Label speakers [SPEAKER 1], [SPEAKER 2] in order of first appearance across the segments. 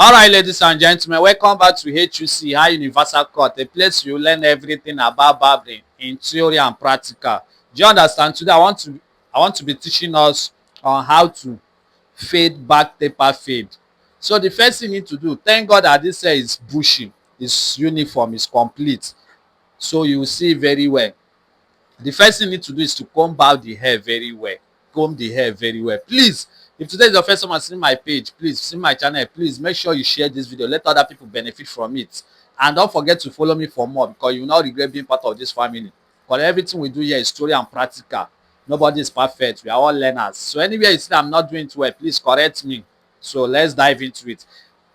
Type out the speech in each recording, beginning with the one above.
[SPEAKER 1] All right, ladies and gentlemen, welcome back to HUC High Universal Court, a place you learn everything about barbering in theory and practical. Do you understand? Today, I want to be teaching us on how to fade back taper fade. So the first thing you need to do, thank God that this hair is bushy, is uniform, is complete. So you will see very well. The first thing you need to do is to comb out the hair very well. Comb the hair very well. Please, if today is your first time seeing my page, please see my channel. Please make sure you share this video. Let other people benefit from it. And don't forget to follow me for more because you will not regret being part of this family. Because everything we do here is story and practical. Nobody is perfect. We are all learners. So anywhere you see I'm not doing it well, please correct me. So let's dive into it.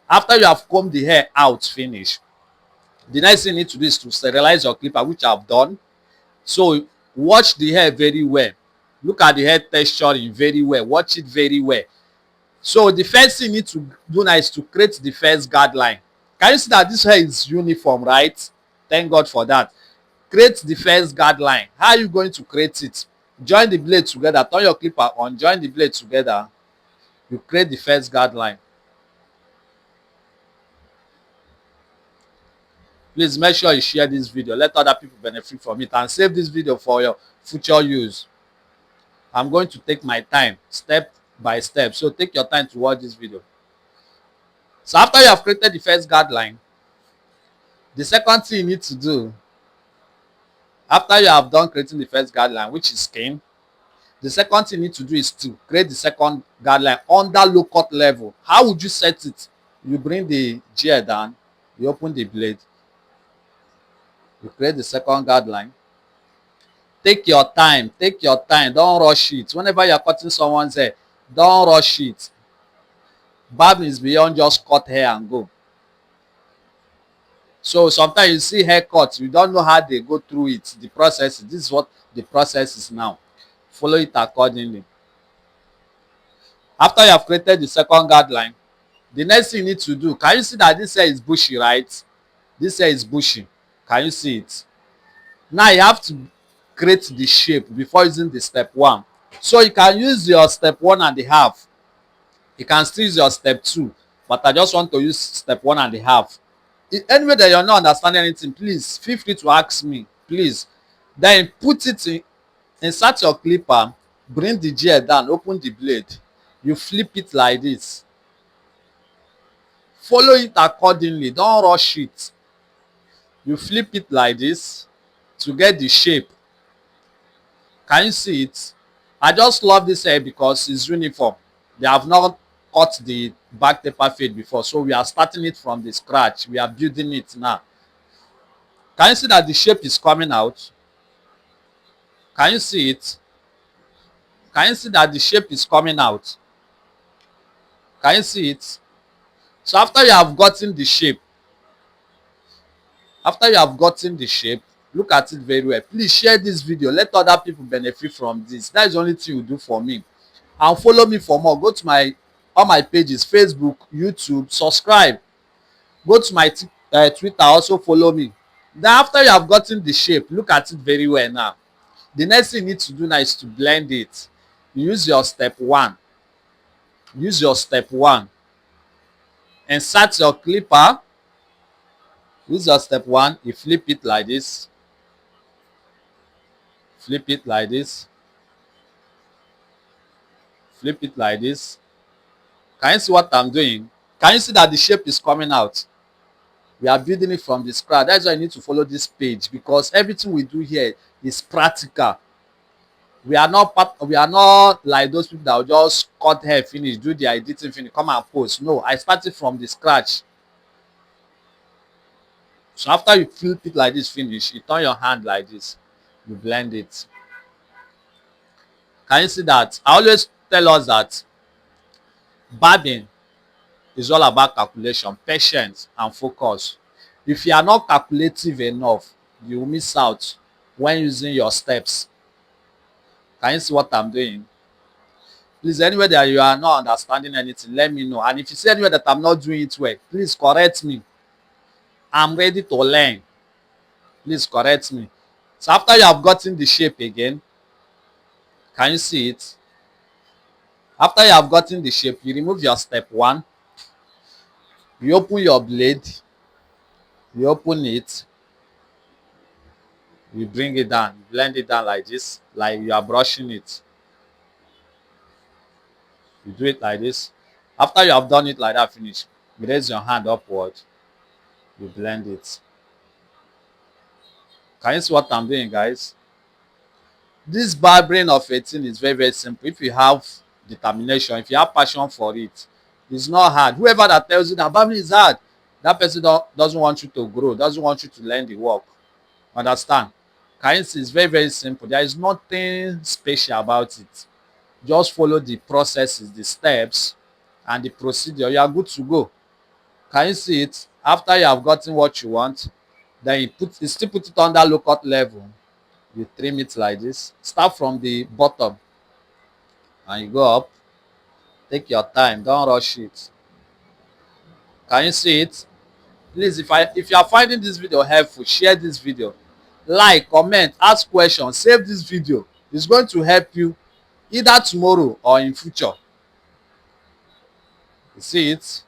[SPEAKER 1] After you have combed the hair out, finish. The next thing you need to do is to sterilize your clipper, which I've done. So watch the hair very well. Look at the hair texturing very well. Watch it very well. So the first thing you need to do now is to create the first guideline. Can you see that this hair is uniform, right? Thank God for that. Create the first guideline. How are you going to create it? Join the blade together. Turn your clipper on. Join the blade together. You create the first guideline. Please make sure you share this video. Let other people benefit from it and save this video for your future use. I'm going to take my time step by step. So take your time to watch this video. So after you have created the first guideline, the second thing you need to do after you have done creating the first guideline, which is skin, the second thing you need to do is to create the second guideline under low cut level. How would you set it? You bring the gear down, you open the blade, you create the second guideline. Take your time, don't rush it. Whenever you're cutting someone's hair, don't rush it. Barbing is beyond just cut hair and go. So sometimes you see haircuts, you don't know how they go through it, the process. This is what the process is now. Follow it accordingly. After you have created the second guideline, the next thing you need to do, can you see that this hair is bushy, right? This hair is bushy. Can you see it? Now you have to create the shape before using the step one. So you can use your step 1.5. You can still use your step 2, but I just want to use step 1.5. Anyway that you're not understanding anything, please feel free to ask me, please. Then put it in, insert your clipper, bring the gear down, open the blade, you flip it like this. Follow it accordingly, don't rush it. You flip it like this to get the shape. Can you see it? I just love this hair because it's uniform. They have not cut the back taper fade before, so we are starting it from the scratch. We are building it now. Can you see that the shape is coming out? Can you see it? Can you see that the shape is coming out? Can you see it? So after you have gotten the shape, look at it very well. Please share this video. Let other people benefit from this. That is the only thing you do for me. And follow me for more. Go to my all my pages, Facebook, YouTube, subscribe. Go to my Twitter, also follow me. Then after you have gotten the shape, look at it very well now. The next thing you need to do now is to blend it. You use your step 1. Use your step 1. Insert your clipper. Use your step 1. You flip it like this. Flip it like this. Flip it like this. Can you see what I'm doing? Can you see that the shape is coming out? We are building it from the scratch. That's why you need to follow this page, because everything we do here is practical. We are not like those people that will just cut hair, finish, do the editing, finish, come and post. No, I started from the scratch. So after you flip it like this, finish, you turn your hand like this, you blend it. Can you see that? I always tell us that barbing is all about calculation, patience, and focus. If you are not calculative enough, you will miss out when using your steps. Can you see what I'm doing? Please, anywhere that you are not understanding anything, let me know. And if you see anywhere that I'm not doing it well, please correct me. I'm ready to learn. Please correct me. So after you have gotten the shape again, can you see it? After you have gotten the shape, you remove your step 1. You open your blade, you open it, you bring it down, blend it down like this, like you are brushing it. You do it like this. After you have done it like that, finish, you raise your hand upward, you blend it. Can you see what I'm doing, guys? This barbering of a thing is very, very simple. If you have determination, if you have passion for it, it's not hard. Whoever that tells you that barbering is hard, that person doesn't want you to grow, doesn't want you to learn the work. Understand? Can you see? It's very, very simple. There is nothing special about it. Just follow the processes, the steps, and the procedure. You are good to go. Can you see it? After you have gotten what you want, then you still put it under low cut level. You trim it like this. Start from the bottom and you go up. Take your time. Don't rush it. Can you see it? Please, if you are finding this video helpful, share this video. Like, comment, ask questions, save this video. It's going to help you either tomorrow or in future. You see it?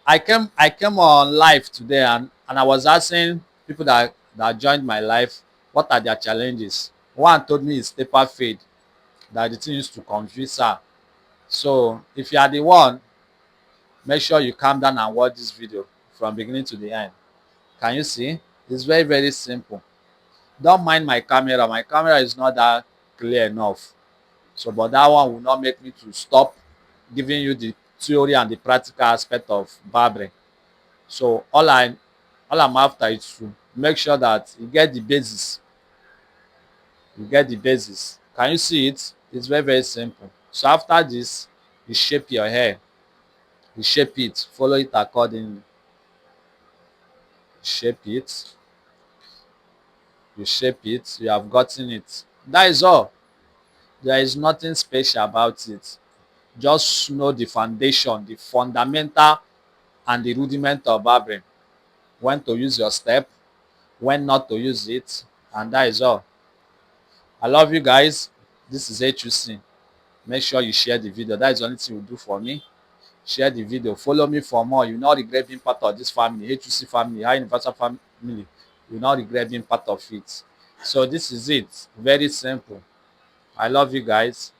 [SPEAKER 1] I came on live today and I was asking people that joined my live what are their challenges. One told me it's taper fade, that the thing used to confuse her. So if you are the one, make sure you calm down and watch this video from beginning to the end. Can you see? It's very, very simple. Don't mind my camera. My camera is not that clear enough. So, but that one will not make me to stop giving you the theory and the practical aspect of barbering. So all I'm after is to make sure that you get the basis. You get the basis. Can you see it? It's very, very simple. So after this, you shape your hair. You shape it. Follow it accordingly. Shape it. You shape it. You have gotten it. That is all. There is nothing special about it. Just know the foundation, the fundamental and the rudiment of barbering. When to use your step, when not to use it, and that is all. I love you guys. This is HUC. Make sure you share the video. That is the only thing you do for me. Share the video. Follow me for more. You will not regret being part of this family, HUC family, High Universal family. You will not regret being part of it. So this is it. Very simple. I love you guys.